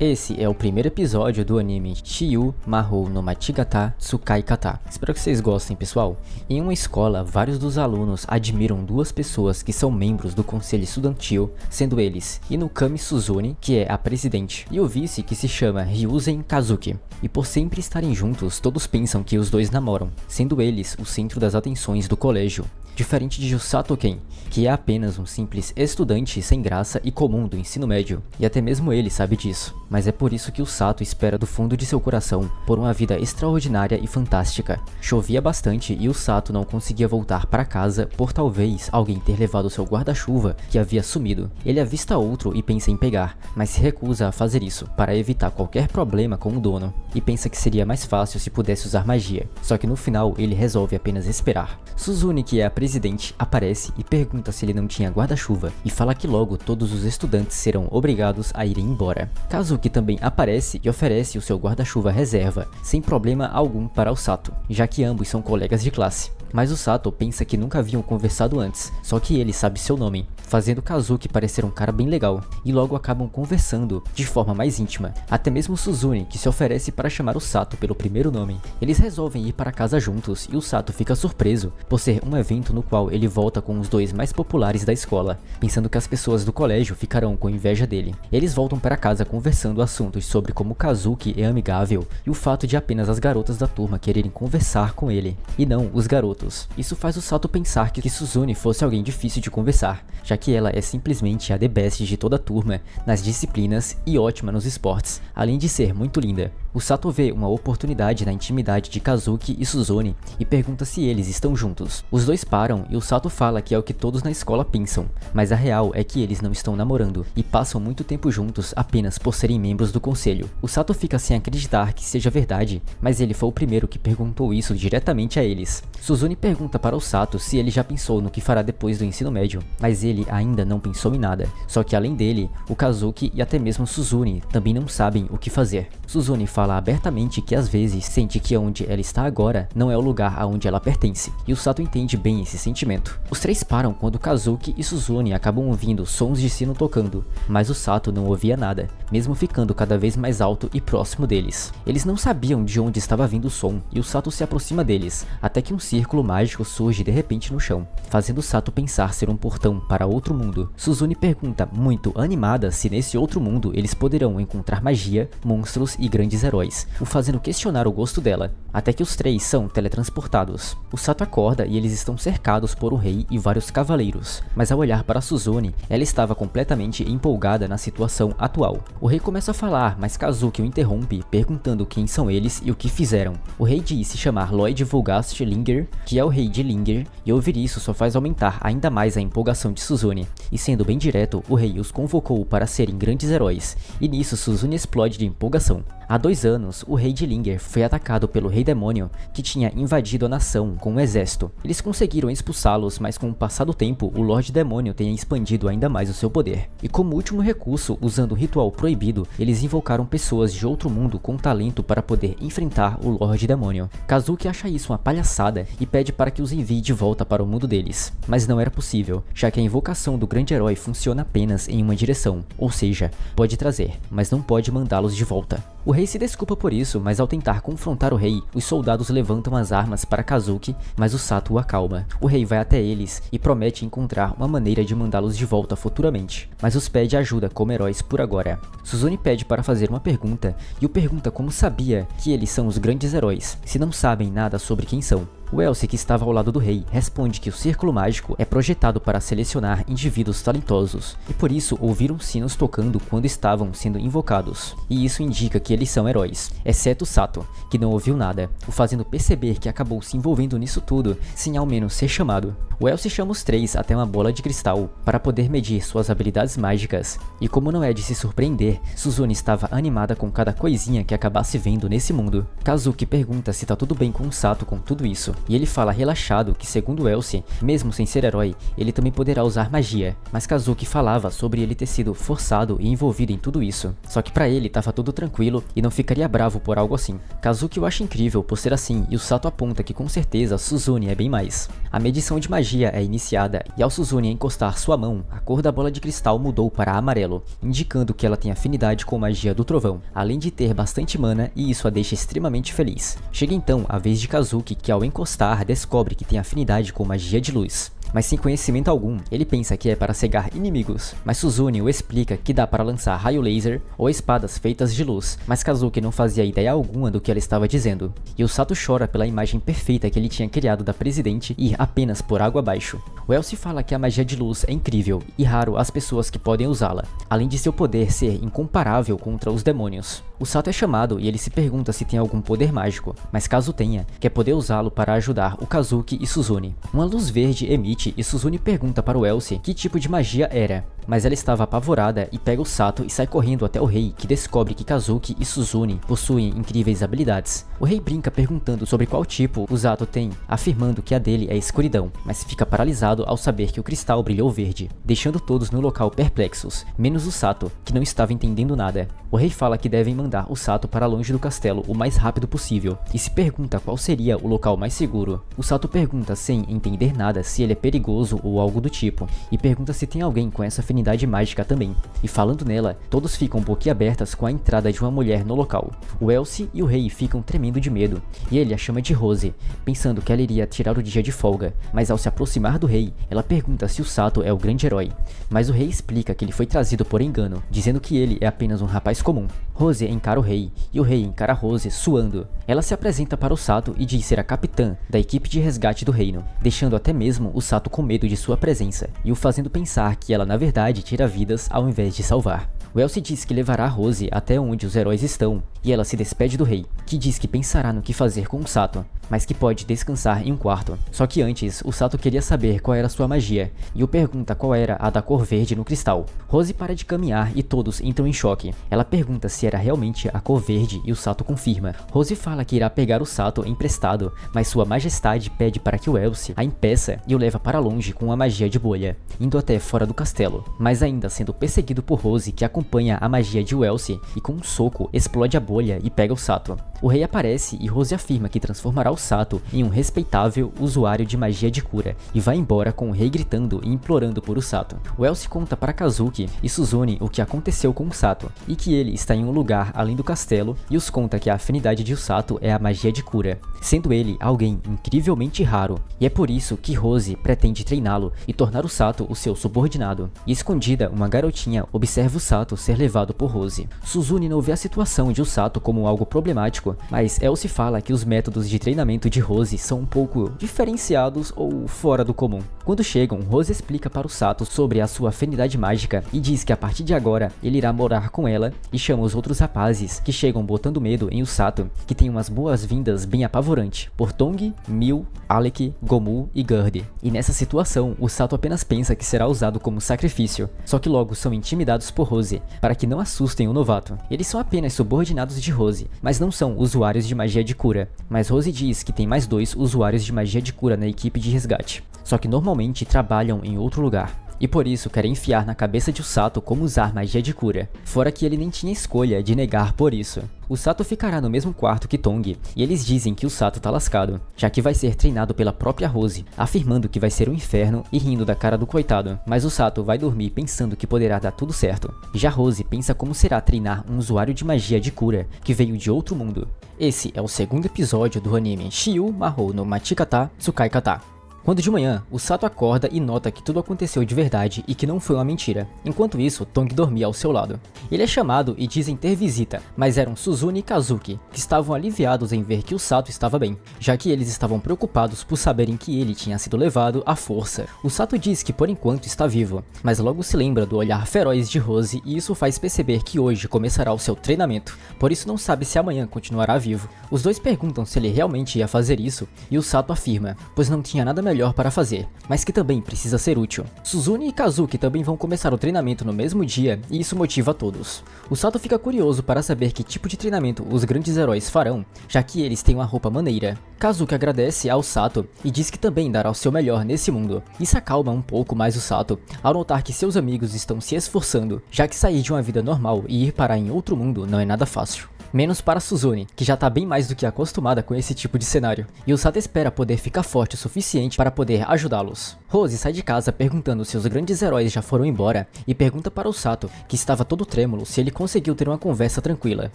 Esse é o primeiro episódio do anime Shiyu Mahou no Machigata Tsukai Kata. Espero que vocês gostem, pessoal. Em uma escola, vários dos alunos admiram duas pessoas que são membros do conselho estudantil, sendo eles Inukami Suzune, que é a presidente, e o vice, que se chama Ryuzen Kazuki. E por sempre estarem juntos, todos pensam que os dois namoram, sendo eles o centro das atenções do colégio. Diferente de Jusato Ken, que é apenas um simples estudante sem graça e comum do ensino médio, e até mesmo ele sabe disso. Mas é por isso que o Sato espera do fundo de seu coração por uma vida extraordinária e fantástica. Chovia bastante e o Sato não conseguia voltar para casa por talvez alguém ter levado seu guarda-chuva que havia sumido. Ele avista outro e pensa em pegar, mas se recusa a fazer isso para evitar qualquer problema com o dono, e pensa que seria mais fácil se pudesse usar magia. Só que no final ele resolve apenas esperar. Suzune, que é a presidente, aparece e pergunta se ele não tinha guarda-chuva e fala que logo todos os estudantes serão obrigados a irem embora. Kazuki também aparece e oferece o seu guarda-chuva reserva, sem problema algum para o Sato, já que ambos são colegas de classe. Mas o Sato pensa que nunca haviam conversado antes, só que ele sabe seu nome, fazendo Kazuki parecer um cara bem legal, e logo acabam conversando de forma mais íntima. Até mesmo Suzune, que se oferece para chamar o Sato pelo primeiro nome. Eles resolvem ir para casa juntos e o Sato fica surpreso por ser um evento no qual ele volta com os dois mais populares da escola, pensando que as pessoas do colégio ficarão com inveja dele. Eles voltam para casa conversando assuntos sobre como Kazuki é amigável e o fato de apenas as garotas da turma quererem conversar com ele, e não os garotos. Isso faz o Sato pensar que Suzune fosse alguém difícil de conversar, já que ela é simplesmente a the best de toda a turma nas disciplinas e ótima nos esportes, além de ser muito linda. O Sato vê uma oportunidade na intimidade de Kazuki e Suzune e pergunta se eles estão juntos. Os dois param e o Sato fala que é o que todos na escola pensam, mas a real é que eles não estão namorando e passam muito tempo juntos apenas por serem membros do conselho. O Sato fica sem acreditar que seja verdade, mas ele foi o primeiro que perguntou isso diretamente a eles. Suzune pergunta para o Sato se ele já pensou no que fará depois do ensino médio, mas ele ainda não pensou em nada. Só que além dele, o Kazuki e até mesmo Suzune também não sabem o que fazer. Suzune fala abertamente que às vezes sente que onde ela está agora não é o lugar aonde ela pertence, e o Sato entende bem esse sentimento. Os três param quando Kazuki e Suzune acabam ouvindo sons de sino tocando, mas o Sato não ouvia nada, mesmo ficando cada vez mais alto e próximo deles. Eles não sabiam de onde estava vindo o som, e o Sato se aproxima deles, até que um círculo mágico surge de repente no chão, fazendo o Sato pensar ser um portão para outro mundo. Suzune pergunta, muito animada, se nesse outro mundo eles poderão encontrar magia, monstros e grandes heróis, o fazendo questionar o gosto dela, até que os três são teletransportados. O Sato acorda e eles estão cercados por um rei e vários cavaleiros, mas ao olhar para Suzune, ela estava completamente empolgada na situação atual. O rei começa a falar, mas Kazuki o interrompe, perguntando quem são eles e o que fizeram. O rei diz se chamar Lloyd Volgast Linger, que é o rei de Linger, e ouvir isso só faz aumentar ainda mais a empolgação de Suzune. E sendo bem direto, o rei os convocou para serem grandes heróis, e nisso Suzune explode de empolgação. Há 2 anos, o rei de Linger foi atacado pelo rei demônio, que tinha invadido a nação com um exército. Eles conseguiram expulsá-los, mas com o passar do tempo, o Lorde Demônio tem expandido ainda mais o seu poder. E como último recurso, usando o ritual proibido, eles invocaram pessoas de outro mundo com talento para poder enfrentar o Lorde Demônio. Kazuki acha isso uma palhaçada e pede para que os envie de volta para o mundo deles, mas não era possível, já que a invocação do grande herói funciona apenas em uma direção, ou seja, pode trazer, mas não pode mandá-los de volta. O rei se desculpa por isso, mas ao tentar confrontar o rei, os soldados levantam as armas para Kazuki, mas o Sato o acalma. O rei vai até eles e promete encontrar uma maneira de mandá-los de volta futuramente, mas os pede ajuda como heróis por agora. Suzune pede para fazer uma pergunta e o pergunta como sabia que eles são os grandes heróis, se não sabem nada sobre quem são. O Elsie, que estava ao lado do rei, responde que o círculo mágico é projetado para selecionar indivíduos talentosos, e por isso ouviram sinos tocando quando estavam sendo invocados, e isso indica que eles são heróis, exceto Sato, que não ouviu nada, o fazendo perceber que acabou se envolvendo nisso tudo, sem ao menos ser chamado. O Elsie chama os três até uma bola de cristal, para poder medir suas habilidades mágicas, e como não é de se surpreender, Suzune estava animada com cada coisinha que acabasse vendo nesse mundo. Kazuki pergunta se tá tudo bem com o Sato com tudo isso, e ele fala relaxado que, segundo Elsie, mesmo sem ser herói, ele também poderá usar magia, mas Kazuki falava sobre ele ter sido forçado e envolvido em tudo isso, só que pra ele tava tudo tranquilo e não ficaria bravo por algo assim. Kazuki o acha incrível por ser assim e o Sato aponta que com certeza Suzune é bem mais. A medição de magia é iniciada e ao Suzune encostar sua mão, a cor da bola de cristal mudou para amarelo, indicando que ela tem afinidade com magia do trovão, além de ter bastante mana e isso a deixa extremamente feliz. Chega então a vez de Kazuki, que ao encostar descobre que tem afinidade com magia de luz. Mas sem conhecimento algum, ele pensa que é para cegar inimigos, mas Suzune o explica que dá para lançar raio laser ou espadas feitas de luz, mas Kazuki não fazia ideia alguma do que ela estava dizendo. E o Sato chora pela imagem perfeita que ele tinha criado da presidente ir apenas por água abaixo. O Elsie fala que a magia de luz é incrível e raro as pessoas que podem usá-la, além de seu poder ser incomparável contra os demônios. O Sato é chamado e ele se pergunta se tem algum poder mágico, mas caso tenha, quer poder usá-lo para ajudar o Kazuki e Suzune. Uma luz verde emite e Suzune pergunta para o Elsie que tipo de magia era, mas ela estava apavorada e pega o Sato e sai correndo até o rei, que descobre que Kazuki e Suzune possuem incríveis habilidades. O rei brinca perguntando sobre qual tipo o Sato tem, afirmando que a dele é escuridão, mas fica paralisado ao saber que o cristal brilhou verde, deixando todos no local perplexos, menos o Sato, que não estava entendendo nada. O rei fala que devem mandar o Sato para longe do castelo o mais rápido possível, e se pergunta qual seria o local mais seguro. O Sato pergunta sem entender nada se ele é perigoso ou algo do tipo, e pergunta se tem alguém com essa afinidade mágica também. E falando nela, todos ficam boquiabertas com a entrada de uma mulher no local. O Elsie e o rei ficam tremendo de medo, e ele a chama de Rose, pensando que ela iria tirar o dia de folga, mas ao se aproximar do rei, ela pergunta se o Sato é o grande herói. Mas o rei explica que ele foi trazido por engano, dizendo que ele é apenas um rapaz comum. Rose encara o rei, e o rei encara Rose suando. Ela se apresenta para o Sato e diz ser a capitã da equipe de resgate do reino, deixando até mesmo o Sato com medo de sua presença, e o fazendo pensar que ela na verdade tira vidas ao invés de salvar. O Elsie diz que levará Rose até onde os heróis estão, e ela se despede do rei, que diz que pensará no que fazer com o Sato, mas que pode descansar em um quarto. Só que antes, o Sato queria saber qual era sua magia, e o pergunta qual era a da cor verde no cristal. Rose para de caminhar e todos entram em choque. Ela pergunta se era realmente a cor verde e o Sato confirma. Rose fala que irá pegar o Sato emprestado, mas sua majestade pede para que o Elsie a impeça e o leva para longe com a magia de bolha, indo até fora do castelo, mas ainda sendo perseguido por Rose, que acompanha a magia de Elsie e com um soco explode a bolha e pega o Sato. O rei aparece e Rose afirma que transformará o Sato em um respeitável usuário de magia de cura e vai embora com o rei gritando e implorando por o Sato. O Elsie conta para Kazuki e Suzune o que aconteceu com o Sato e que ele está em um lugar além do castelo e os conta que a afinidade de o Sato é a magia de cura, sendo ele alguém incrivelmente raro, e é por isso que Rose pretende treiná-lo e tornar o Sato o seu subordinado. E escondida, uma garotinha observa o Sato ser levado por Rose. Suzune não vê a situação de o Sato como algo problemático, mas Elsie fala que os métodos de treinamento de Rose são um pouco diferenciados ou fora do comum. Quando chegam, Rose explica para o Sato sobre a sua afinidade mágica e diz que a partir de agora ele irá morar com ela e chama os outros rapazes que chegam botando medo em o Sato, que tem umas boas-vindas bem apavorantes, por Tong, Mil, Alec, Gomu e Gerd. E nessa situação, o Sato apenas pensa que será usado como sacrifício, só que logo são intimidados por Rose, para que não assustem o novato. Eles são apenas subordinados de Rose, mas não são usuários de magia de cura. Mas Rose diz que tem mais 2 usuários de magia de cura na equipe de resgate, só que normalmente trabalham em outro lugar. E por isso querem enfiar na cabeça de o Sato como usar magia de cura, fora que ele nem tinha escolha de negar por isso. O Sato ficará no mesmo quarto que Tong, e eles dizem que o Sato tá lascado, já que vai ser treinado pela própria Rose, afirmando que vai ser um inferno e rindo da cara do coitado. Mas o Sato vai dormir pensando que poderá dar tudo certo. Já Rose pensa como será treinar um usuário de magia de cura, que veio de outro mundo. Esse é o segundo episódio do anime Shiyu Mahou no Machikata Tsukai Kata. Quando de manhã, o Sato acorda e nota que tudo aconteceu de verdade e que não foi uma mentira. Enquanto isso, Tong dormia ao seu lado. Ele é chamado e dizem ter visita, mas eram Suzune e Kazuki, que estavam aliviados em ver que o Sato estava bem, já que eles estavam preocupados por saberem que ele tinha sido levado à força. O Sato diz que por enquanto está vivo, mas logo se lembra do olhar feroz de Rose e isso faz perceber que hoje começará o seu treinamento, por isso não sabe se amanhã continuará vivo. Os dois perguntam se ele realmente ia fazer isso e o Sato afirma, pois não tinha nada melhor melhor para fazer, mas que também precisa ser útil. Suzune e Kazuki também vão começar o treinamento no mesmo dia e isso motiva a todos. O Sato fica curioso para saber que tipo de treinamento os grandes heróis farão, já que eles têm uma roupa maneira. Kazuki agradece ao Sato e diz que também dará o seu melhor nesse mundo. Isso acalma um pouco mais o Sato ao notar que seus amigos estão se esforçando, já que sair de uma vida normal e ir parar em outro mundo não é nada fácil. Menos para Suzune, que já tá bem mais do que acostumada com esse tipo de cenário, e o Sato espera poder ficar forte o suficiente para poder ajudá-los. Rose sai de casa perguntando se os grandes heróis já foram embora, e pergunta para o Sato, que estava todo trêmulo, se ele conseguiu ter uma conversa tranquila.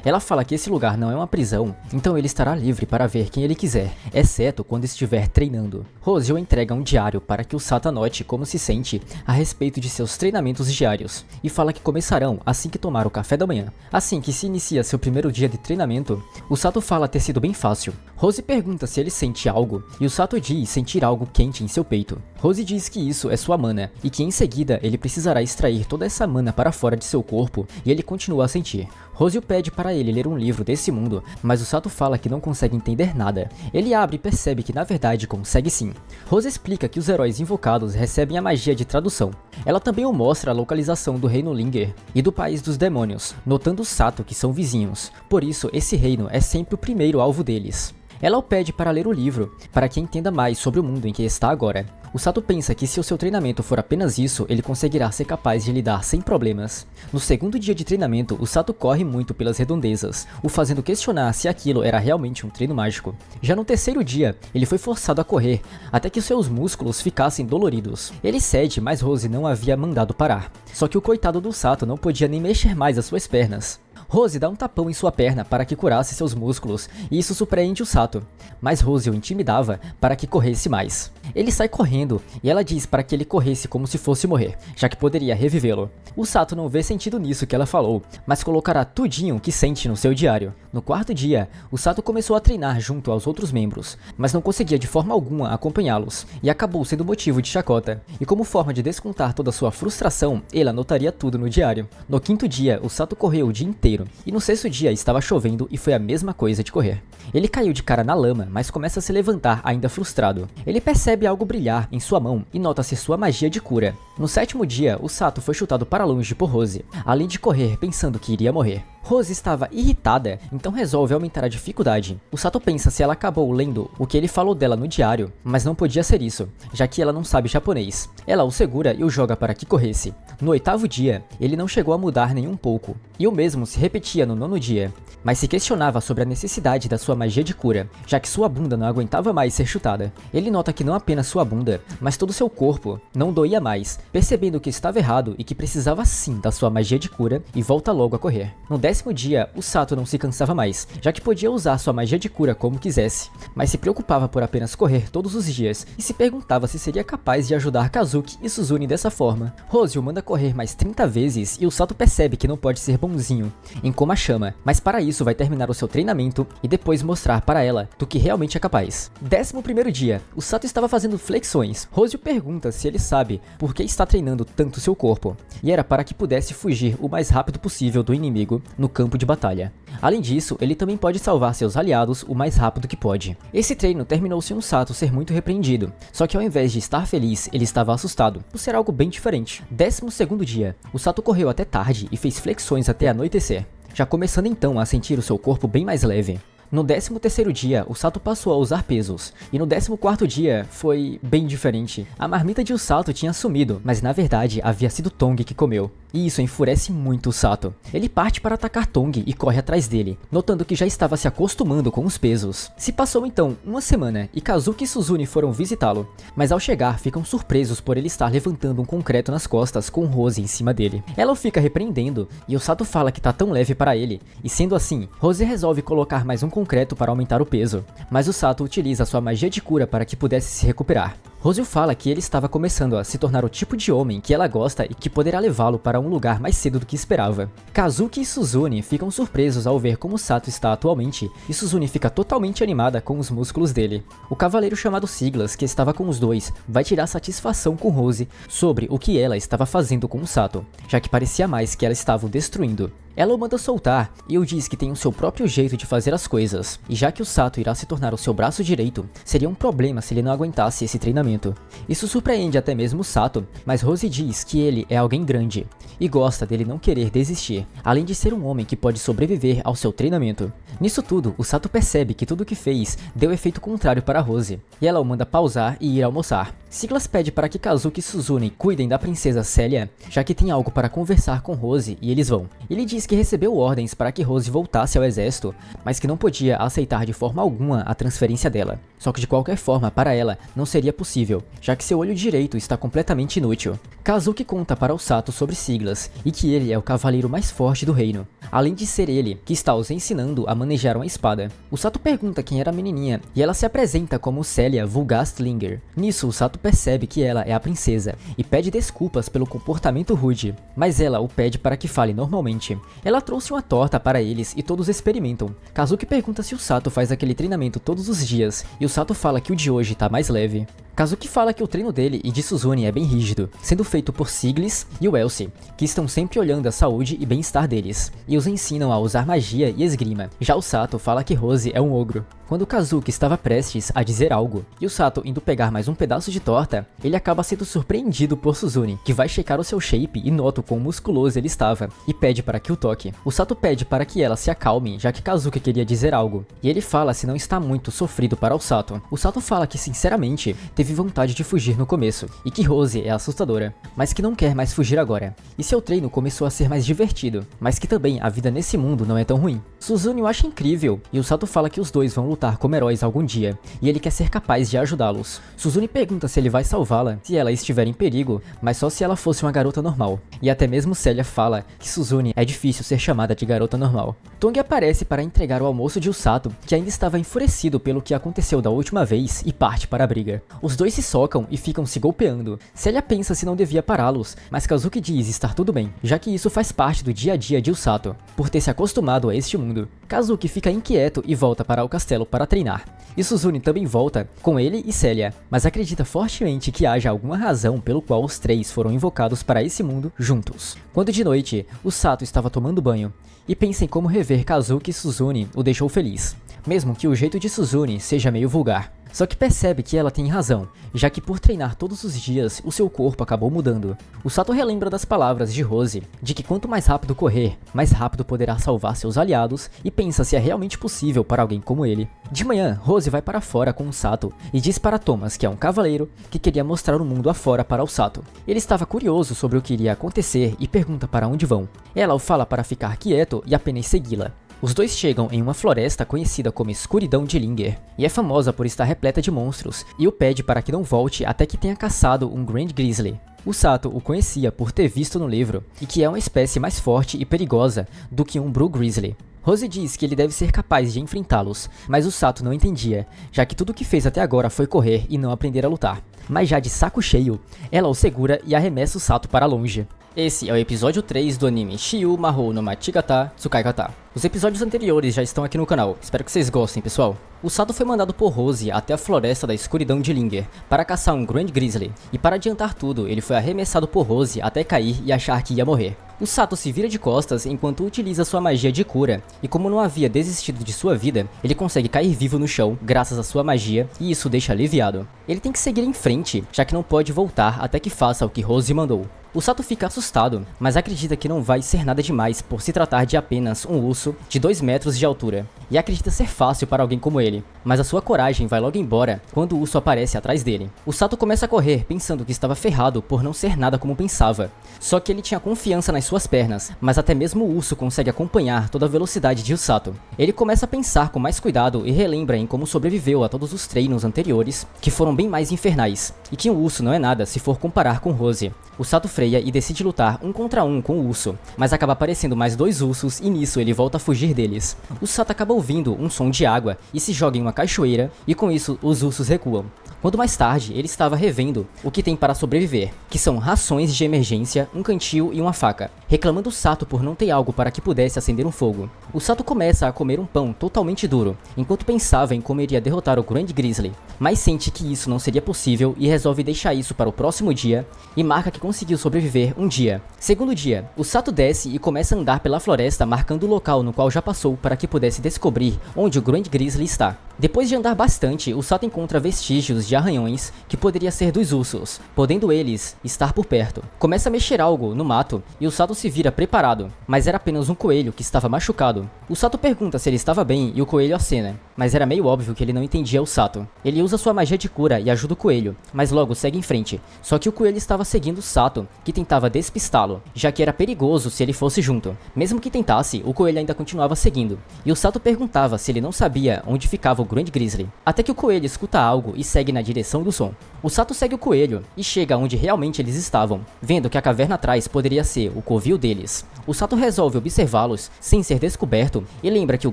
Ela fala que esse lugar não é uma prisão, então ele estará livre para ver quem ele quiser, exceto quando estiver treinando. Rose o entrega um diário para que o Sato anote como se sente a respeito de seus treinamentos diários, e fala que começarão assim que tomar o café da manhã. Assim que se inicia seu primeiro dia de treinamento, o Sato fala ter sido bem fácil. Rose pergunta se ele sente algo, e o Sato diz sentir algo quente em seu peito. Rose diz que isso é sua mana, e que em seguida ele precisará extrair toda essa mana para fora de seu corpo, e ele continua a sentir. Rose o pede para ele ler um livro desse mundo, mas o Sato fala que não consegue entender nada. Ele abre e percebe que na verdade consegue sim. Rose explica que os heróis invocados recebem a magia de tradução. Ela também o mostra a localização do reino Linger e do país dos demônios, notando o Sato que são vizinhos. Por isso, esse reino é sempre o primeiro alvo deles. Ela o pede para ler o livro, para que entenda mais sobre o mundo em que está agora. O Sato pensa que se o seu treinamento for apenas isso, ele conseguirá ser capaz de lidar sem problemas. No segundo dia de treinamento, o Sato corre muito pelas redondezas, o fazendo questionar se aquilo era realmente um treino mágico. Já no terceiro dia, ele foi forçado a correr, até que seus músculos ficassem doloridos. Ele cede, mas Rose não havia mandado parar. Só que o coitado do Sato não podia nem mexer mais as suas pernas. Rose dá um tapão em sua perna para que curasse seus músculos, e isso surpreende o Sato, mas Rose o intimidava para que corresse mais. Ele sai correndo, e ela diz para que ele corresse como se fosse morrer, já que poderia revivê-lo. O Sato não vê sentido nisso que ela falou, mas colocará tudinho o que sente no seu diário. No quarto dia, o Sato começou a treinar junto aos outros membros, mas não conseguia de forma alguma acompanhá-los, e acabou sendo motivo de chacota. E como forma de descontar toda sua frustração, ele anotaria tudo no diário. No quinto dia, o Sato correu o dia inteiro, e no sexto dia estava chovendo e foi a mesma coisa de correr. Ele caiu de cara na lama, mas começa a se levantar ainda frustrado. Ele percebe algo brilhar em sua mão e nota ser sua magia de cura. No sétimo dia, o Sato foi chutado para longe por Rose, além de correr pensando que iria morrer. Rose estava irritada, então resolve aumentar a dificuldade. O Sato pensa se ela acabou lendo o que ele falou dela no diário, mas não podia ser isso, já que ela não sabe japonês. Ela o segura e o joga para que corresse. No oitavo dia, ele não chegou a mudar nem um pouco, e o mesmo se repetia no nono dia, mas se questionava sobre a necessidade da sua magia de cura, já que sua bunda não aguentava mais ser chutada. Ele nota que não apenas sua bunda, mas todo seu corpo não doía mais, percebendo que estava errado e que precisava sim da sua magia de cura, e volta logo a correr. No décimo dia, o Sato não se cansava mais, já que podia usar sua magia de cura como quisesse, mas se preocupava por apenas correr todos os dias, e se perguntava se seria capaz de ajudar Kazuki e Suzune dessa forma. Rose o manda correr mais 30 vezes e o Sato percebe que não pode ser bonzinho em como a chama, mas para isso vai terminar o seu treinamento e depois mostrar para ela do que realmente é capaz. 11º dia, o Sato estava fazendo flexões. Rose o pergunta se ele sabe por que está treinando tanto seu corpo, e era para que pudesse fugir o mais rápido possível do inimigo no campo de batalha. Além disso, ele também pode salvar seus aliados o mais rápido que pode. Esse treino terminou sem o Sato ser muito repreendido, só que ao invés de estar feliz, ele estava assustado, por ser algo bem diferente. 12º dia, o Sato correu até tarde e fez flexões até anoitecer, já começando então a sentir o seu corpo bem mais leve. No 13º dia, o Sato passou a usar pesos, e no 14º dia foi bem diferente. A marmita de o Sato tinha sumido, mas na verdade havia sido Tong que comeu, e isso enfurece muito o Sato. Ele parte para atacar Tong e corre atrás dele, notando que já estava se acostumando com os pesos. Se passou então uma semana e Kazuki e Suzune foram visitá-lo, mas ao chegar ficam surpresos por ele estar levantando um concreto nas costas com Rose em cima dele. Ela o fica repreendendo, e o Sato fala que tá tão leve para ele, e sendo assim, Rose resolve colocar mais um concreto para aumentar o peso, mas o Sato utiliza sua magia de cura para que pudesse se recuperar. Rose fala que ele estava começando a se tornar o tipo de homem que ela gosta e que poderá levá-lo para um lugar mais cedo do que esperava. Kazuki e Suzune ficam surpresos ao ver como Sato está atualmente, e Suzune fica totalmente animada com os músculos dele. O cavaleiro chamado Siglas, que estava com os dois, vai tirar satisfação com Rose sobre o que ela estava fazendo com o Sato, já que parecia mais que ela estava o destruindo. Ela o manda soltar e o diz que tem o seu próprio jeito de fazer as coisas, e já que o Sato irá se tornar o seu braço direito, seria um problema se ele não aguentasse esse treinamento. Isso surpreende até mesmo o Sato, mas Rose diz que ele é alguém grande e gosta dele não querer desistir, além de ser um homem que pode sobreviver ao seu treinamento. Nisso tudo, o Sato percebe que tudo o que fez deu efeito contrário para Rose, e ela o manda pausar e ir almoçar. Siglas pede para que Kazuki e Suzune cuidem da princesa Célia, já que tem algo para conversar com Rose e eles vão. Ele diz que recebeu ordens para que Rose voltasse ao exército, mas que não podia aceitar de forma alguma a transferência dela. Só que de qualquer forma, para ela, não seria possível, já que seu olho direito está completamente inútil. Kazuki conta para o Sato sobre Siglas e que ele é o cavaleiro mais forte do reino, além de ser ele que está os ensinando a manejar uma espada. O Sato pergunta quem era a menininha e ela se apresenta como Célia Vulgastlinger. Nisso, o Sato percebe que ela é a princesa e pede desculpas pelo comportamento rude, mas ela o pede para que fale normalmente. Ela trouxe uma torta para eles e todos experimentam. Kazuki pergunta se o Sato faz aquele treinamento todos os dias e o Sato fala que o de hoje tá mais leve. Kazuki fala que o treino dele e de Suzune é bem rígido, sendo feito por Siglis e o Elsie, que estão sempre olhando a saúde e bem-estar deles, e os ensinam a usar magia e esgrima. Já o Sato fala que Rose é um ogro. Quando Kazuki estava prestes a dizer algo, e o Sato indo pegar mais um pedaço de torta, ele acaba sendo surpreendido por Suzune, que vai checar o seu shape e nota o quão musculoso ele estava, e pede para que o toque. O Sato pede para que ela se acalme, já que Kazuki queria dizer algo, e ele fala se não está muito sofrido para o Sato. O Sato fala que sinceramente teve vontade de fugir no começo, e que Rose é assustadora, mas que não quer mais fugir agora. E seu treino começou a ser mais divertido, mas que também a vida nesse mundo não é tão ruim. Suzune o acha incrível, e o Sato fala que os dois vão lutar como heróis algum dia, e ele quer ser capaz de ajudá-los. Suzune pergunta se ele vai salvá-la se ela estiver em perigo, mas só se ela fosse uma garota normal. E até mesmo Célia fala que Suzune é difícil ser chamada de garota normal. Tong aparece para entregar o almoço de Usato, que ainda estava enfurecido pelo que aconteceu da última vez, e parte para a briga. Os dois se socam e ficam se golpeando. Célia pensa se não devia pará-los, mas Kazuki diz estar tudo bem, já que isso faz parte do dia a dia de Usato, por ter se acostumado a este mundo. Kazuki fica inquieto e volta para o castelo para treinar. E Suzune também volta, com ele e Célia, mas acredita fortemente que haja alguma razão pelo qual os três foram invocados para esse mundo juntos. Quando de noite, o Sato estava tomando banho, e pensa em como rever Kazuki e Suzune o deixou feliz, mesmo que o jeito de Suzune seja meio vulgar. Só que percebe que ela tem razão, já que por treinar todos os dias, o seu corpo acabou mudando. O Sato relembra das palavras de Rose, de que quanto mais rápido correr, mais rápido poderá salvar seus aliados, e pensa se é realmente possível para alguém como ele. De manhã, Rose vai para fora com o Sato e diz para Thomas que é um cavaleiro que queria mostrar o mundo afora para o Sato. Ele estava curioso sobre o que iria acontecer e pergunta para onde vão. Ela o fala para ficar quieto e apenas segui-la. Os dois chegam em uma floresta conhecida como Escuridão de Linger, e é famosa por estar repleta de monstros, e o pede para que não volte até que tenha caçado um Grand Grizzly. O Sato o conhecia por ter visto no livro, e que é uma espécie mais forte e perigosa do que um Blue Grizzly. Rose diz que ele deve ser capaz de enfrentá-los, mas o Sato não entendia, já que tudo o que fez até agora foi correr e não aprender a lutar. Mas já de saco cheio, ela o segura e arremessa o Sato para longe. Esse é o episódio 3 do anime Shiyu Mahou no Machigata Tsukai Kata. Os episódios anteriores já estão aqui no canal, espero que vocês gostem, pessoal. O Sato foi mandado por Rose até a floresta da Escuridão de Linger para caçar um Grand Grizzly, e para adiantar tudo, ele foi arremessado por Rose até cair e achar que ia morrer. O Sato se vira de costas enquanto utiliza sua magia de cura, e como não havia desistido de sua vida, ele consegue cair vivo no chão graças à sua magia, e isso deixa aliviado. Ele tem que seguir em frente, já que não pode voltar até que faça o que Rose mandou. O Sato fica assustado, mas acredita que não vai ser nada demais por se tratar de apenas um urso de 2 metros de altura, e acredita ser fácil para alguém como ele, mas a sua coragem vai logo embora quando o urso aparece atrás dele. O Sato começa a correr pensando que estava ferrado por não ser nada como pensava, só que ele tinha confiança nas suas pernas, mas até mesmo o urso consegue acompanhar toda a velocidade de Sato. Ele começa a pensar com mais cuidado e relembra em como sobreviveu a todos os treinos anteriores, que foram bem mais infernais, e que o urso não é nada se for comparar com Rose. O Sato freia e decide lutar 1 contra 1 com o urso, mas acaba aparecendo mais 2 ursos e nisso ele volta a fugir deles. O Sato acaba ouvindo um som de água e se joga em uma cachoeira, e com isso os ursos recuam. quando mais tarde ele estava revendo o que tem para sobreviver, que são rações de emergência, um cantil e uma faca, reclamando o Sato por não ter algo para que pudesse acender um fogo. O Sato começa a comer um pão totalmente duro, enquanto pensava em como iria derrotar o Grande Grizzly, mas sente que isso não seria possível e resolve deixar isso para o próximo dia e marca que conseguiu sobreviver um dia. Segundo dia, o Sato desce e começa a andar pela floresta marcando o local no qual já passou para que pudesse descobrir onde o Grande Grizzly está. Depois de andar bastante, o Sato encontra vestígios de arranhões que poderia ser dos ursos, podendo eles estar por perto. Começa a mexer algo no mato e o Sato se vira preparado, mas era apenas um coelho que estava machucado. O Sato pergunta se ele estava bem e o coelho acena, mas era meio óbvio que ele não entendia o Sato. Ele usa sua magia de cura e ajuda o coelho, mas logo segue em frente. Só que o coelho estava seguindo o Sato, que tentava despistá-lo, já que era perigoso se ele fosse junto. Mesmo que tentasse, o coelho ainda continuava seguindo, e o Sato perguntava se ele não sabia onde ficava o Grande Grizzly, até que o coelho escuta algo e segue na direção do som. O Sato segue o coelho e chega onde realmente eles estavam, vendo que a caverna atrás poderia ser o covil deles. O Sato resolve observá-los sem ser descoberto e lembra que o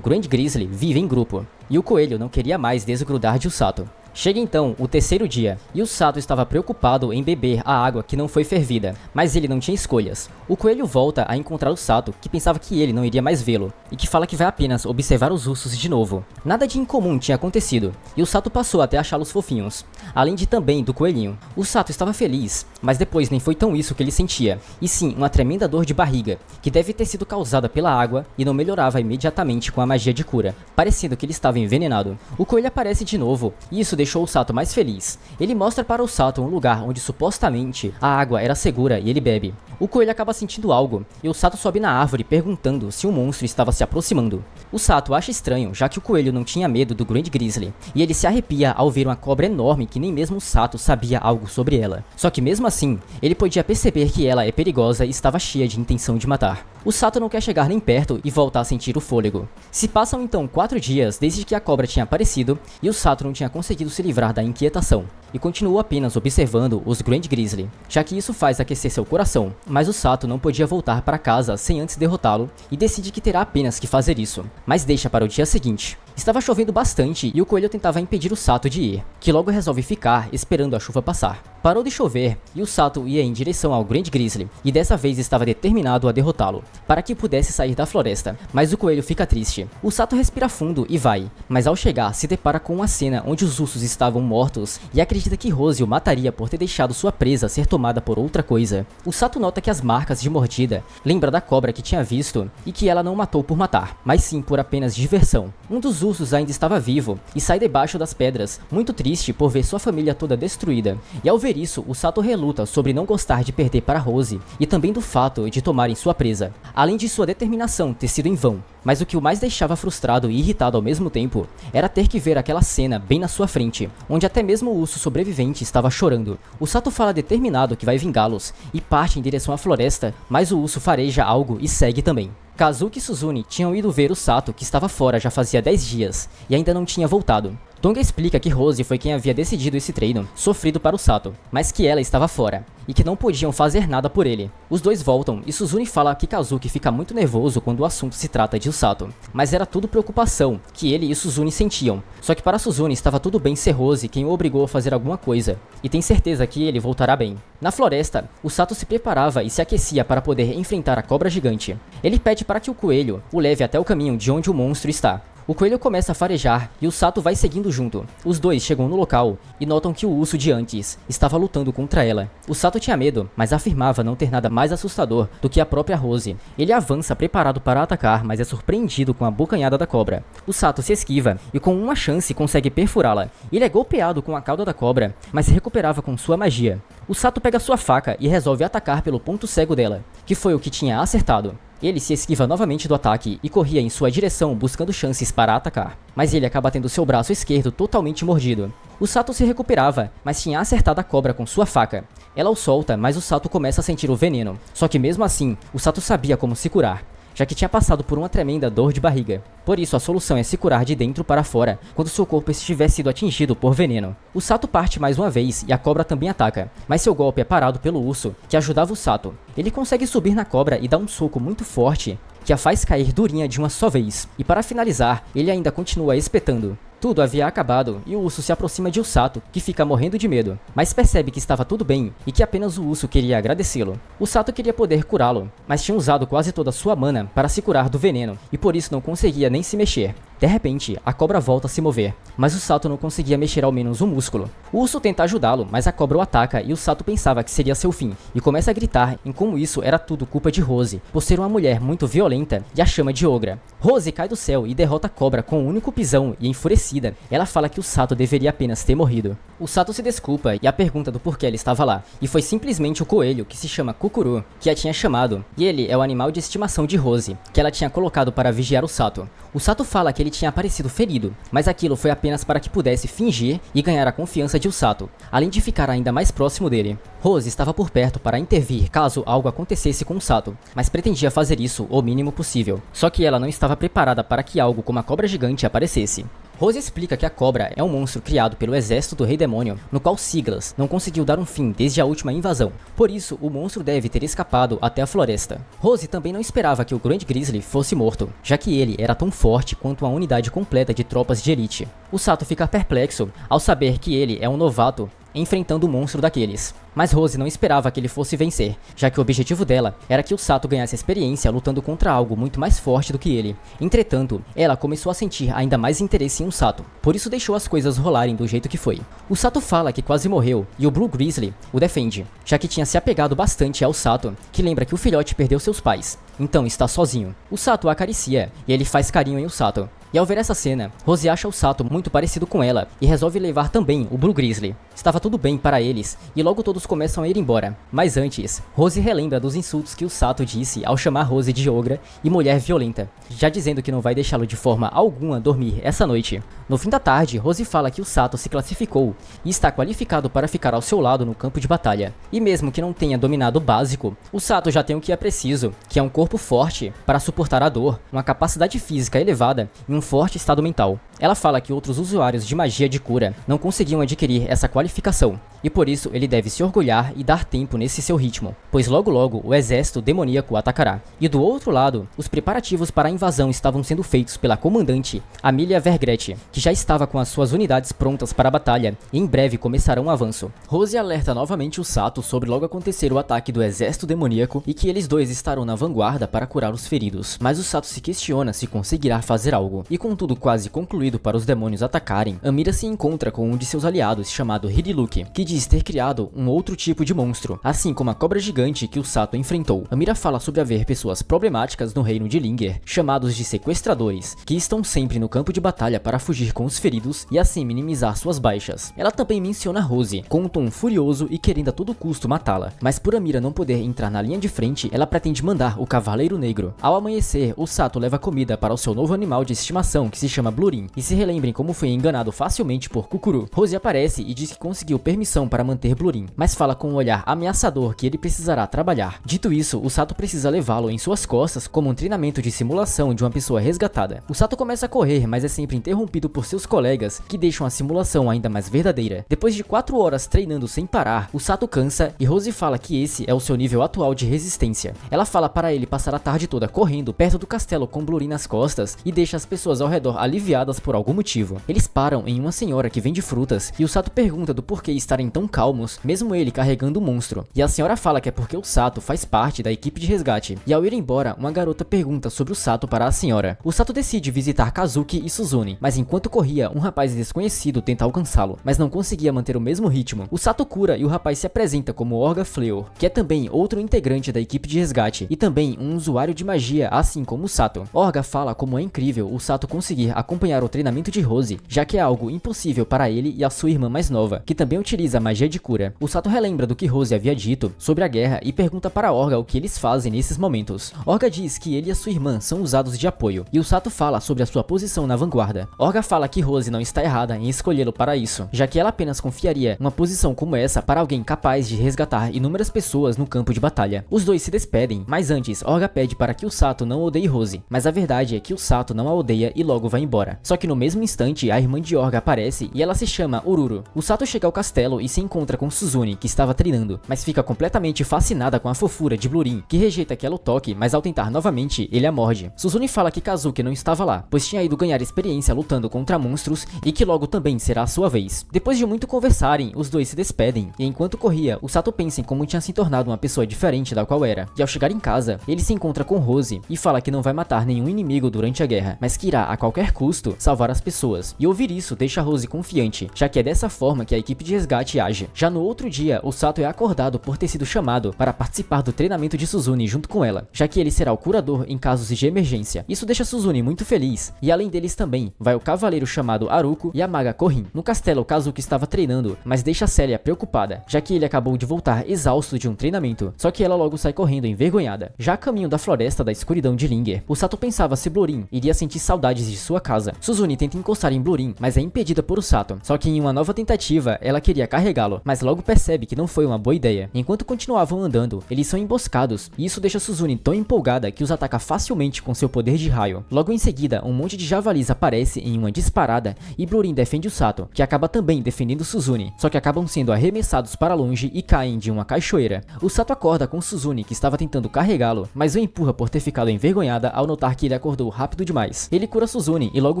Grande Grizzly vive em grupo, e o coelho não queria mais desgrudar de o Sato. Chega então o terceiro dia, e o Sato estava preocupado em beber a água que não foi fervida, mas ele não tinha escolhas. O coelho volta a encontrar o Sato, que pensava que ele não iria mais vê-lo, e que fala que vai apenas observar os ursos de novo. Nada de incomum tinha acontecido, e o Sato passou até achá-los fofinhos, além de também do coelhinho. O Sato estava feliz, mas depois nem foi tão isso que ele sentia, e sim uma tremenda dor de barriga, que deve ter sido causada pela água e não melhorava imediatamente com a magia de cura, parecendo que ele estava envenenado. O coelho aparece de novo, e isso deixou o Sato mais feliz. Ele mostra para o Sato um lugar onde supostamente a água era segura e ele bebe. O coelho acaba sentindo algo, e o Sato sobe na árvore perguntando se um monstro estava se aproximando. O Sato acha estranho, já que o coelho não tinha medo do Grande Grizzly, e ele se arrepia ao ver uma cobra enorme que nem mesmo o Sato sabia algo sobre ela. Só que mesmo assim, ele podia perceber que ela é perigosa e estava cheia de intenção de matar. O Sato não quer chegar nem perto e volta a sentir o fôlego. Se passam então 4 dias desde que a cobra tinha aparecido, e o Sato não tinha conseguido se livrar da inquietação, e continua apenas observando os Grande Grizzly, já que isso faz aquecer seu coração. Mas o Sato não podia voltar para casa sem antes derrotá-lo, e decide que terá apenas que fazer isso, mas deixa para o dia seguinte. Estava chovendo bastante e o coelho tentava impedir o Sato de ir, que logo resolve ficar esperando a chuva passar. Parou de chover e o Sato ia em direção ao Grande Grizzly, e dessa vez estava determinado a derrotá-lo, para que pudesse sair da floresta, mas o coelho fica triste. O Sato respira fundo e vai, mas ao chegar se depara com uma cena onde os ursos estavam mortos e acredita que Rose o mataria por ter deixado sua presa ser tomada por outra coisa. O Sato nota que as marcas de mordida lembra da cobra que tinha visto e que ela não matou por matar, mas sim por apenas diversão. Um dos ursos ainda estava vivo e sai debaixo das pedras, muito triste por ver sua família toda destruída. E ao ver isso, o Sato reluta sobre não gostar de perder para Rose e também do fato de tomarem sua presa, além de sua determinação ter sido em vão. Mas o que o mais deixava frustrado e irritado ao mesmo tempo era ter que ver aquela cena bem na sua frente, onde até mesmo o urso sobrevivente estava chorando. O Sato fala determinado que vai vingá-los e parte em direção à floresta, mas o urso fareja algo e segue também. Kazuki e Suzune tinham ido ver o Sato, que estava fora já fazia 10 dias e ainda não tinha voltado. Tonga explica que Rose foi quem havia decidido esse treino sofrido para o Sato, mas que ela estava fora e que não podiam fazer nada por ele. Os dois voltam e Suzune fala que Kazuki fica muito nervoso quando o assunto se trata de Sato, mas era tudo preocupação que ele e Suzune sentiam. Só que para Suzune estava tudo bem ser Rose quem o obrigou a fazer alguma coisa, e tem certeza que ele voltará bem. Na floresta, o Sato se preparava e se aquecia para poder enfrentar a cobra gigante. Ele pede para que o coelho o leve até o caminho de onde o monstro está. O coelho começa a farejar e o Sato vai seguindo junto. Os dois chegam no local e notam que o urso de antes estava lutando contra ela. O Sato tinha medo, mas afirmava não ter nada mais assustador do que a própria Rose. Ele avança preparado para atacar, mas é surpreendido com a bocanhada da cobra. O Sato se esquiva e com uma chance consegue perfurá-la. Ele é golpeado com a cauda da cobra, mas se recuperava com sua magia. O Sato pega sua faca e resolve atacar pelo ponto cego dela, que foi o que tinha acertado. Ele se esquiva novamente do ataque e corria em sua direção buscando chances para atacar, mas ele acaba tendo seu braço esquerdo totalmente mordido. O Sato se recuperava, mas tinha acertado a cobra com sua faca. Ela o solta, mas o Sato começa a sentir o veneno, só que mesmo assim, o Sato sabia como se curar, já que tinha passado por uma tremenda dor de barriga. Por isso, a solução é se curar de dentro para fora, quando seu corpo estiver sido atingido por veneno. O Sato parte mais uma vez e a cobra também ataca, mas seu golpe é parado pelo urso, que ajudava o Sato. Ele consegue subir na cobra e dá um soco muito forte, que a faz cair durinha de uma só vez. E para finalizar, ele ainda continua espetando. Tudo havia acabado e o urso se aproxima de Usato, que fica morrendo de medo, mas percebe que estava tudo bem e que apenas o urso queria agradecê-lo. Usato queria poder curá-lo, mas tinha usado quase toda sua mana para se curar do veneno e por isso não conseguia nem se mexer. De repente, a cobra volta a se mover, mas Usato não conseguia mexer ao menos um músculo. O urso tenta ajudá-lo, mas a cobra o ataca e Usato pensava que seria seu fim, e começa a gritar em como isso era tudo culpa de Rose, por ser uma mulher muito violenta e a chama de ogra. Rose cai do céu e derrota a cobra com um único pisão e enfurecida, ela fala que Usato deveria apenas ter morrido. Usato se desculpa e a pergunta do porquê ela estava lá, e foi simplesmente o coelho, que se chama Kukuru, que a tinha chamado, e ele é o animal de estimação de Rose, que ela tinha colocado para vigiar Usato. Usato fala que ele tinha aparecido ferido, mas aquilo foi apenas para que pudesse fingir e ganhar a confiança de Usato, além de ficar ainda mais próximo dele. Rose estava por perto para intervir caso algo acontecesse com Usato, mas pretendia fazer isso o mínimo possível. Só que ela não estava preparada para que algo como a cobra gigante aparecesse. Rose explica que a cobra é um monstro criado pelo exército do Rei Demônio, no qual Siglas não conseguiu dar um fim desde a última invasão. Por isso, o monstro deve ter escapado até a floresta. Rose também não esperava que o Grand Grizzly fosse morto, já que ele era tão forte quanto uma unidade completa de tropas de elite. Usato fica perplexo ao saber que ele é um novato enfrentando um monstro daqueles. Mas Rose não esperava que ele fosse vencer, já que o objetivo dela era que Usato ganhasse experiência lutando contra algo muito mais forte do que ele. Entretanto, ela começou a sentir ainda mais interesse em Usato, por isso deixou as coisas rolarem do jeito que foi. Usato fala que quase morreu e o Blue Grizzly o defende, já que tinha se apegado bastante a Usato, que lembra que o filhote perdeu seus pais, então está sozinho. Usato o acaricia e ele faz carinho em Usato. E ao ver essa cena, Rose acha Usato muito parecido com ela e resolve levar também o Blue Grizzly. Estava tudo bem para eles e logo todos começam a ir embora. Mas antes, Rose relembra dos insultos que Usato disse ao chamar Rose de ogra e mulher violenta, já dizendo que não vai deixá-lo de forma alguma dormir essa noite. No fim da tarde, Rose fala que Usato se classificou e está qualificado para ficar ao seu lado no campo de batalha. E mesmo que não tenha dominado o básico, Usato já tem o que é preciso, que é um corpo forte para suportar a dor, uma capacidade física elevada e um forte estado mental. Ela fala que outros usuários de magia de cura não conseguiam adquirir essa qualificação, e por isso ele deve se orgulhar e dar tempo nesse seu ritmo, pois logo logo o exército demoníaco atacará. E do outro lado, os preparativos para a invasão estavam sendo feitos pela comandante Amelia Vergret, que já estava com as suas unidades prontas para a batalha, e em breve começará um avanço. Rose alerta novamente Usato sobre logo acontecer o ataque do exército demoníaco e que eles dois estarão na vanguarda para curar os feridos, mas Usato se questiona se conseguirá fazer algo, e com tudo quase concluído para os demônios atacarem, Amira se encontra com um de seus aliados chamado Hiriluki, que diz ter criado um outro tipo de monstro, assim como a cobra gigante que Usato enfrentou. Amira fala sobre haver pessoas problemáticas no reino de Linger, chamados de sequestradores, que estão sempre no campo de batalha para fugir com os feridos e assim minimizar suas baixas. Ela também menciona Rose, com um tom furioso e querendo a todo custo matá-la, mas por Amira não poder entrar na linha de frente, ela pretende mandar o Cavaleiro Negro. Ao amanhecer, Usato leva comida para o seu novo animal de estimação, que se chama Blurin, e se relembrem como foi enganado facilmente por Kukuru. Rose aparece e diz que conseguiu permissão para manter Blurin, mas fala com um olhar ameaçador que ele precisará trabalhar. Dito isso, Usato precisa levá-lo em suas costas como um treinamento de simulação de uma pessoa resgatada. Usato começa a correr, mas é sempre interrompido por seus colegas, que deixam a simulação ainda mais verdadeira. Depois de 4 horas treinando sem parar, Usato cansa e Rose fala que esse é o seu nível atual de resistência. Ela fala para ele passar a tarde toda correndo perto do castelo com Blurin nas costas e deixa as pessoas ao redor aliviadas por algum motivo. Eles param em uma senhora que vende frutas e Usato pergunta do porquê estarem tão calmos, mesmo ele carregando o monstro. E a senhora fala que é porque Usato faz parte da equipe de resgate. E ao ir embora, uma garota pergunta sobre Usato para a senhora. Usato decide visitar Kazuki e Suzune, mas enquanto corria, um rapaz desconhecido tenta alcançá-lo, mas não conseguia manter o mesmo ritmo. Usato cura e o rapaz se apresenta como Orga Fleur, que é também outro integrante da equipe de resgate e também um usuário de magia, assim como Usato. Orga fala como é incrível Usato conseguir acompanhar o treinamento de Rose, já que é algo impossível para ele e a sua irmã mais nova, que também utiliza magia de cura. Usato relembra do que Rose havia dito sobre a guerra e pergunta para Orga o que eles fazem nesses momentos. Orga diz que ele e a sua irmã são usados de apoio, e Usato fala sobre a sua posição na vanguarda. Orga fala que Rose não está errada em escolhê-lo para isso, já que ela apenas confiaria uma posição como essa para alguém capaz de resgatar inúmeras pessoas no campo de batalha. Os dois se despedem, mas antes Orga pede para que Usato não odeie Rose, mas a verdade é que Usato não a odeia e logo vai embora. Só que no mesmo instante a irmã de Orga aparece e ela se chama Ururu. O Sato chega ao castelo e se encontra com Suzune, que estava treinando, mas fica completamente fascinada com a fofura de Blurin, que rejeita que ela o toque, mas ao tentar novamente, ele a morde. Suzune fala que Kazuki não estava lá, pois tinha ido ganhar experiência lutando contra monstros e que logo também será a sua vez. Depois de muito conversarem, os dois se despedem, e enquanto corria, o Sato pensa em como tinha se tornado uma pessoa diferente da qual era. E ao chegar em casa, ele se encontra com Rose e fala que não vai matar nenhum inimigo durante a guerra, mas que irá a qualquer custo salvar as pessoas. E ouvir isso deixa Rose confiante, já que é dessa forma que a equipe de resgate age. Já no outro dia, o Sato é acordado por ter sido chamado para participar do treinamento de Suzune junto com ela, já que ele será o curador em casos de emergência. Isso deixa Suzune muito feliz, e além deles também, vai o cavaleiro chamado Haruko e a maga Korin. No castelo, Kazuki estava treinando, mas deixa Celia preocupada, já que ele acabou de voltar exausto de um treinamento, só que ela logo sai correndo envergonhada. Já a caminho da floresta da escuridão de Linger, o Sato pensava se Blurin iria sentir saudades de sua casa. Suzune tenta encostar em Blurin, mas é impedida por o Sato, só que em uma nova tentativa, ela queria carregá-lo, mas logo percebe que não foi uma boa ideia. Enquanto continuavam andando, eles são emboscados, e isso deixa Suzune tão empolgada que os ataca facilmente com seu poder de raio. Logo em seguida, um monte de javalis aparece em uma disparada e Blurin defende o Sato, que acaba também defendendo Suzune, só que acabam sendo arremessados para longe e caem de uma cachoeira. O Sato acorda com Suzune, que estava tentando carregá-lo, mas o empurra por ter ficado envergonhada ao notar que ele acordou rápido demais. Ele cura Suzune e logo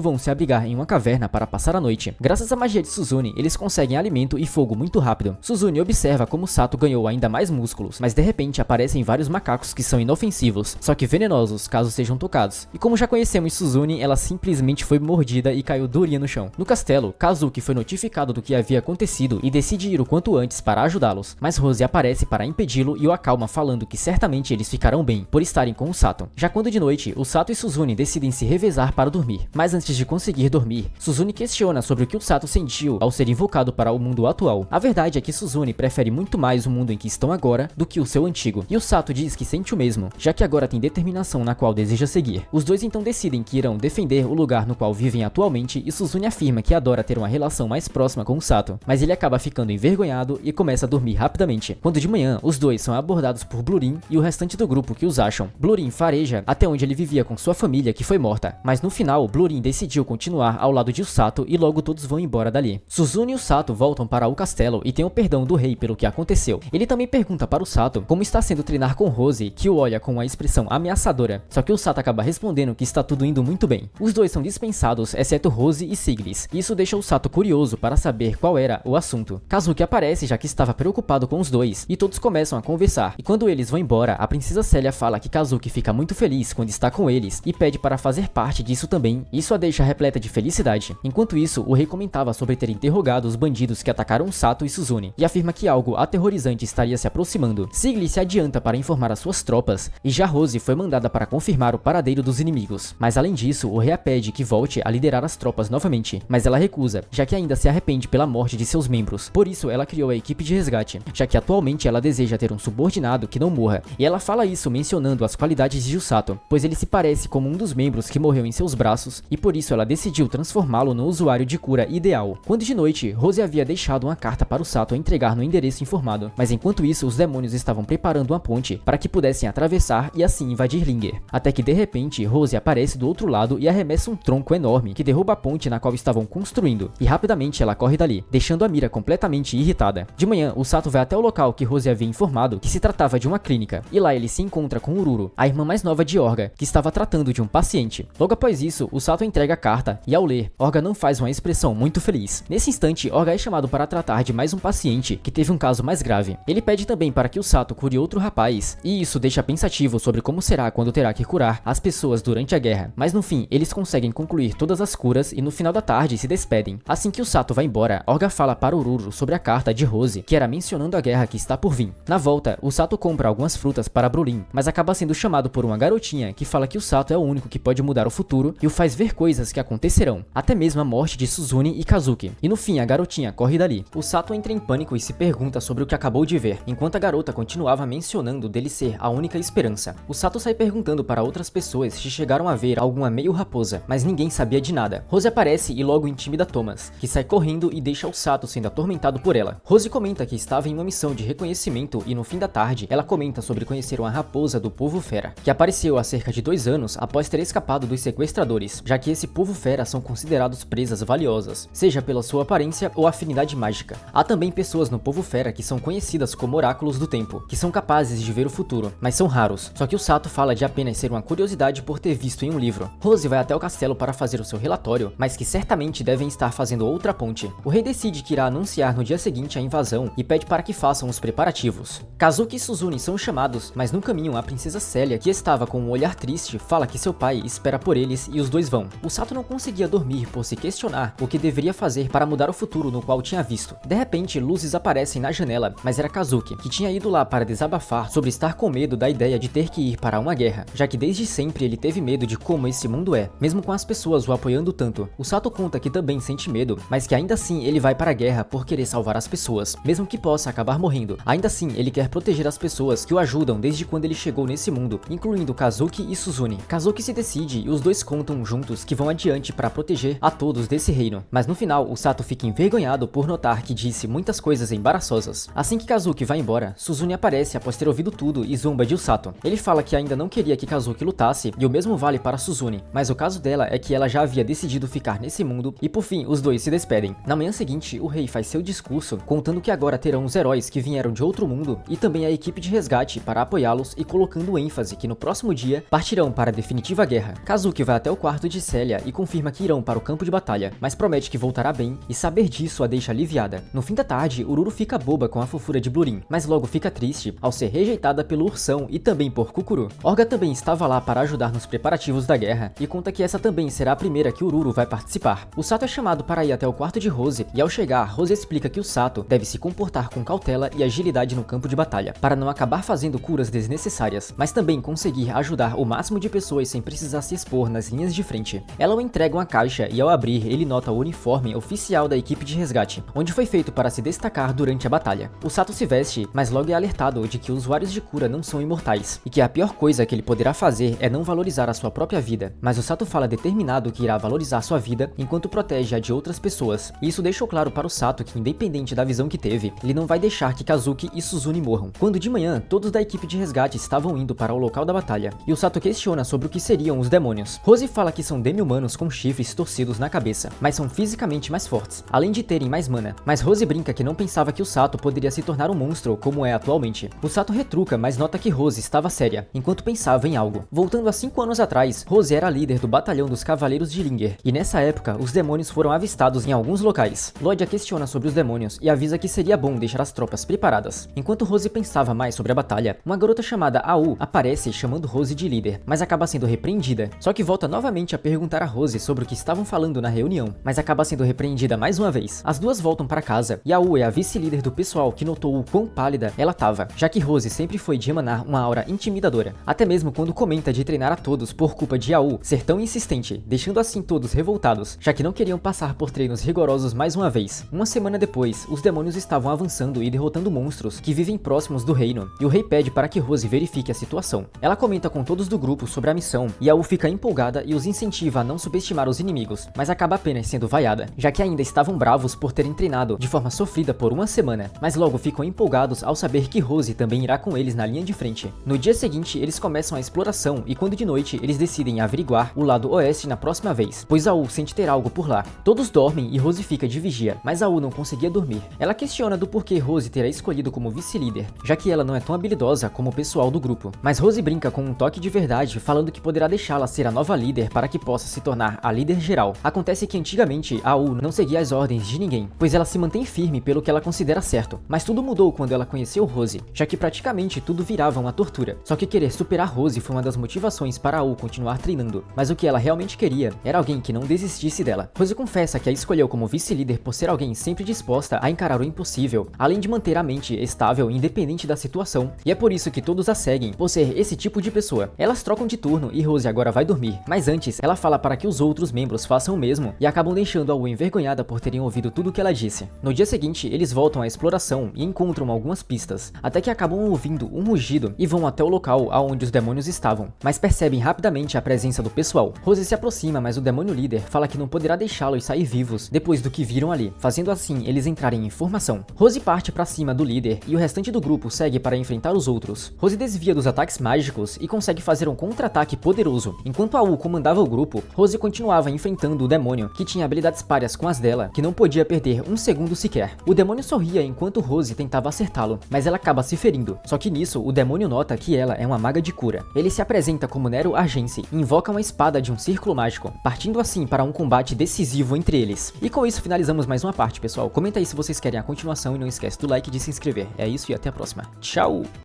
vão se abrigar em uma caverna para passar a noite. Graças à magia de Suzune, eles conseguem alimento e fogo muito rápido. Suzune observa como Sato ganhou ainda mais músculos, mas de repente aparecem vários macacos que são inofensivos, só que venenosos caso sejam tocados. E como já conhecemos Suzune, ela simplesmente foi mordida e caiu durinha no chão. No castelo, Kazuki foi notificado do que havia acontecido e decide ir o quanto antes para ajudá-los, mas Rose aparece para impedi-lo e o acalma falando que certamente eles ficarão bem por estarem com o Sato. Já quando de noite, o Sato e Suzune decidem se revezar para dormir, mas antes de conseguir dormir, Suzune questiona sobre o que o Sato sentiu ao ser invocado para o mundo atual. A verdade é que Suzune prefere muito mais o mundo em que estão agora do que o seu antigo, e o Sato diz que sente o mesmo, já que agora tem determinação na qual deseja seguir. Os dois então decidem que irão defender o lugar no qual vivem atualmente e Suzune afirma que adora ter uma relação mais próxima com o Sato, mas ele acaba ficando envergonhado e começa a dormir rapidamente. Quando de manhã, os dois são abordados por Blurin e o restante do grupo que os acham. Blurin fareja até onde ele vivia com sua família que foi morta, mas no final, Blurin decidiu continuar ao lado de Sato e logo todos vão embora dali. Suzune e o Sato voltam para o castelo e tem o perdão do rei pelo que aconteceu. Ele também pergunta para o Sato como está sendo treinar com Rose, que o olha com uma expressão ameaçadora, só que o Sato acaba respondendo que está tudo indo muito bem. Os dois são dispensados, exceto Rose e Siglis. Isso deixa o Sato curioso para saber qual era o assunto. Kazuki aparece já que estava preocupado com os dois, e todos começam a conversar. E quando eles vão embora, a princesa Celia fala que Kazuki fica muito feliz quando está com eles e pede para fazer parte disso também. Isso a deixa repleta de felicidade. Enquanto isso, o rei comentava sobre ter interrogado os bandidos que atacaram Sato e Suzune, e afirma que algo aterrorizante estaria se aproximando. Siglis se adianta para informar as suas tropas, e já Rose foi mandada para confirmar o paradeiro dos inimigos. Mas além disso, o rei a pede que volte a liderar as tropas novamente, mas ela recusa, já que ainda se arrepende pela morte de seus membros. Por isso, ela criou a equipe de resgate, já que atualmente ela deseja ter um subordinado que não morra, e ela fala isso mencionando as qualidades de Sato, pois ele se parece como um dos membros que morreu em seus braços, e por isso ela decidiu transformá-lo no usuário de cura ideal. Quando de noite, Rose havia deixado uma carta para o Sato entregar no endereço informado, mas enquanto isso, os demônios estavam preparando uma ponte para que pudessem atravessar e assim invadir Linger. Até que de repente, Rose aparece do outro lado e arremessa um tronco enorme que derruba a ponte na qual estavam construindo, e rapidamente ela corre dali, deixando a Mira completamente irritada. De manhã, o Sato vai até o local que Rose havia informado que se tratava de uma clínica, e lá ele se encontra com Ururu, a irmã mais nova de Orga, que estava tratando de um paciente. Logo após isso, o Sato entrega a carta, e ao ler, Orga não faz uma expressão muito feliz. Nesse instante, Orga é chamado para tratar de mais um paciente que teve um caso mais grave. Ele pede também para que o Sato cure outro rapaz, e isso deixa pensativo sobre como será quando terá que curar as pessoas durante a guerra. Mas no fim, eles conseguem concluir todas as curas e no final da tarde se despedem. Assim que o Sato vai embora, Orga fala para Ururu sobre a carta de Rose, que era mencionando a guerra que está por vir. Na volta, o Sato compra algumas frutas para Blurin, mas acaba sendo chamado por uma garotinha que fala que o Sato é o único que pode mudar o futuro e o faz ver coisas que acontecerão, até mesmo a morte de Suzune e Kazuki. E no fim, a garotinha corre dali. O Sato entra em pânico e se pergunta sobre o que acabou de ver, enquanto a garota continuava mencionando dele ser a única esperança. O Sato sai perguntando para outras pessoas se chegaram a ver alguma meio raposa, mas ninguém sabia de nada. Rose aparece e logo intimida Thomas, que sai correndo e deixa o Sato sendo atormentado por ela. Rose comenta que estava em uma missão de reconhecimento e no fim da tarde, ela comenta sobre conhecer uma raposa do povo fera, que apareceu há cerca de 2 anos após ter escapado dos sequestradores, já que esse povo povo fera são considerados presas valiosas, seja pela sua aparência ou afinidade mágica. Há também pessoas no povo fera que são conhecidas como oráculos do tempo, que são capazes de ver o futuro, mas são raros. Só que o Sato fala de apenas ser uma curiosidade por ter visto em um livro. Rose vai até o castelo para fazer o seu relatório, mas que certamente devem estar fazendo outra ponte. O rei decide que irá anunciar no dia seguinte a invasão e pede para que façam os preparativos. Kazuki e Suzune são chamados, mas no caminho a princesa Célia, que estava com um olhar triste, fala que seu pai espera por eles e os dois vão. O Sato não conseguia dormir por se questionar o que deveria fazer para mudar o futuro no qual tinha visto. De repente, luzes aparecem na janela, mas era Kazuki, que tinha ido lá para desabafar sobre estar com medo da ideia de ter que ir para uma guerra, já que desde sempre ele teve medo de como esse mundo é, mesmo com as pessoas o apoiando tanto. O Sato conta que também sente medo, mas que ainda assim ele vai para a guerra por querer salvar as pessoas, mesmo que possa acabar morrendo. Ainda assim, ele quer proteger as pessoas que o ajudam desde quando ele chegou nesse mundo, incluindo Kazuki e Suzune. Kazuki se decide e os dois contam juntos que vão adiante para proteger a todos desse reino, mas no final o Sato fica envergonhado por notar que disse muitas coisas embaraçosas. Assim que Kazuki vai embora, Suzune aparece após ter ouvido tudo e zomba de Sato. Ele fala que ainda não queria que Kazuki lutasse e o mesmo vale para Suzune, mas o caso dela é que ela já havia decidido ficar nesse mundo e por fim os dois se despedem. Na manhã seguinte, o rei faz seu discurso contando que agora terão os heróis que vieram de outro mundo e também a equipe de resgate para apoiá-los e colocando ênfase que no próximo dia partirão para a definitiva guerra. Kazuki vai até o quarto de Célia e confirma que irão para o campo de batalha, mas promete que voltará bem e saber disso a deixa aliviada. No fim da tarde, Ururu fica boba com a fofura de Blurin, mas logo fica triste ao ser rejeitada pelo Ursão e também por Kukuru. Orga também estava lá para ajudar nos preparativos da guerra e conta que essa também será a primeira que Ururu vai participar. O Sato é chamado para ir até o quarto de Rose e ao chegar, Rose explica que o Sato deve se comportar com cautela e agilidade no campo de batalha, para não acabar fazendo curas desnecessárias, mas também conseguir ajudar o máximo de pessoas sem precisar se expor nas linhas de frente. Ela o entrega uma caixa e ao abrir, ele nota o uniforme oficial da equipe de resgate, onde foi feito para se destacar durante a batalha. O Sato se veste, mas logo é alertado de que usuários de cura não são imortais, e que a pior coisa que ele poderá fazer é não valorizar a sua própria vida, mas o Sato fala determinado que irá valorizar sua vida enquanto protege a de outras pessoas, e isso deixou claro para o Sato que independente da visão que teve, ele não vai deixar que Kazuki e Suzune morram. Quando de manhã, todos da equipe de resgate estavam indo para o local da batalha, e o Sato questiona sobre o que seriam os demônios. Rose fala que são demi-humanos com chifres torcidos na cabeça, mas são fisicamente mais fortes, além de terem mais mana, mas Rose brinca que não pensava que o Sato poderia se tornar um monstro como é atualmente. O Sato retruca, mas nota que Rose estava séria, enquanto pensava em algo. Voltando a 5 anos atrás, Rose era líder do batalhão dos Cavaleiros de Linger, e nessa época, os demônios foram avistados em alguns locais. Lloyd a questiona sobre os demônios e avisa que seria bom deixar as tropas preparadas. Enquanto Rose pensava mais sobre a batalha, uma garota chamada Au aparece chamando Rose de líder, mas acaba sendo repreendida. Só que volta novamente a perguntar a Rose sobre o que estavam falando na reunião, mas acaba sendo repreendida mais uma vez. As duas voltam para casa e Au é a vice-líder do pessoal que notou o quão pálida ela tava, já que Rose sempre foi de emanar uma aura intimidadora, até mesmo quando comenta de treinar a todos por culpa de Au ser tão insistente, deixando assim todos revoltados, já que não queriam passar por treinos rigorosos mais uma vez. Uma semana depois, os demônios estavam avançando e derrotando monstros que vivem próximos do reino, e o rei pede para que Rose verifique a situação. Ela comenta com todos do grupo sobre a missão, e Au fica empolgada e os incentiva a não subestimar os inimigos, mas acaba apenas sendo vaiada, já que ainda estavam bravos por terem treinado de forma sofrida por uma semana, mas logo ficam empolgados ao saber que Rose também irá com eles na linha de frente. No dia seguinte, eles começam a exploração e quando de noite, eles decidem averiguar o lado oeste na próxima vez, pois Au sente ter algo por lá. Todos dormem e Rose fica de vigia, mas Au não conseguia dormir. Ela questiona do porquê Rose terá escolhido como vice-líder, já que ela não é tão habilidosa como o pessoal do grupo. Mas Rose brinca com um toque de verdade, falando que poderá deixá-la ser a nova líder para que possa se tornar a líder geral. Acontece que antigamente Au não seguia as ordens de ninguém, pois ela se mantém firme pelo que ela considera certo. Mas tudo mudou quando ela conheceu Rose, já que praticamente tudo virava uma tortura. Só que querer superar Rose foi uma das motivações para Au continuar treinando, mas o que ela realmente queria era alguém que não desistisse dela. Rose confessa que a escolheu como vice-líder por ser alguém sempre disposta a encarar o impossível, além de manter a mente estável e independente da situação, e é por isso que todos a seguem, por ser esse tipo de pessoa. Elas trocam de turno e Rose agora vai dormir, mas antes ela fala para que os outros membros façam o mesmo e acabam deixando Au envergonhada por terem ouvido tudo o que ela disse. No dia seguinte, eles voltam à exploração e encontram algumas pistas, até que acabam ouvindo um rugido e vão até o local aonde os demônios estavam, mas percebem rapidamente a presença do pessoal. Rose se aproxima, mas o demônio líder fala que não poderá deixá-los sair vivos depois do que viram ali, fazendo assim eles entrarem em formação. Rose parte para cima do líder e o restante do grupo segue para enfrentar os outros. Rose desvia dos ataques mágicos e consegue fazer um contra-ataque poderoso. Enquanto Au comandava o grupo, Rose Rose continuava enfrentando o demônio, que tinha habilidades páreas com as dela, que não podia perder um segundo sequer. O demônio sorria enquanto Rose tentava acertá-lo, mas ela acaba se ferindo. Só que nisso, o demônio nota que ela é uma maga de cura. Ele se apresenta como Nero Argense e invoca uma espada de um círculo mágico, partindo assim para um combate decisivo entre eles. E com isso finalizamos mais uma parte, pessoal. Comenta aí se vocês querem a continuação e não esquece do like e de se inscrever. É isso e até a próxima. Tchau!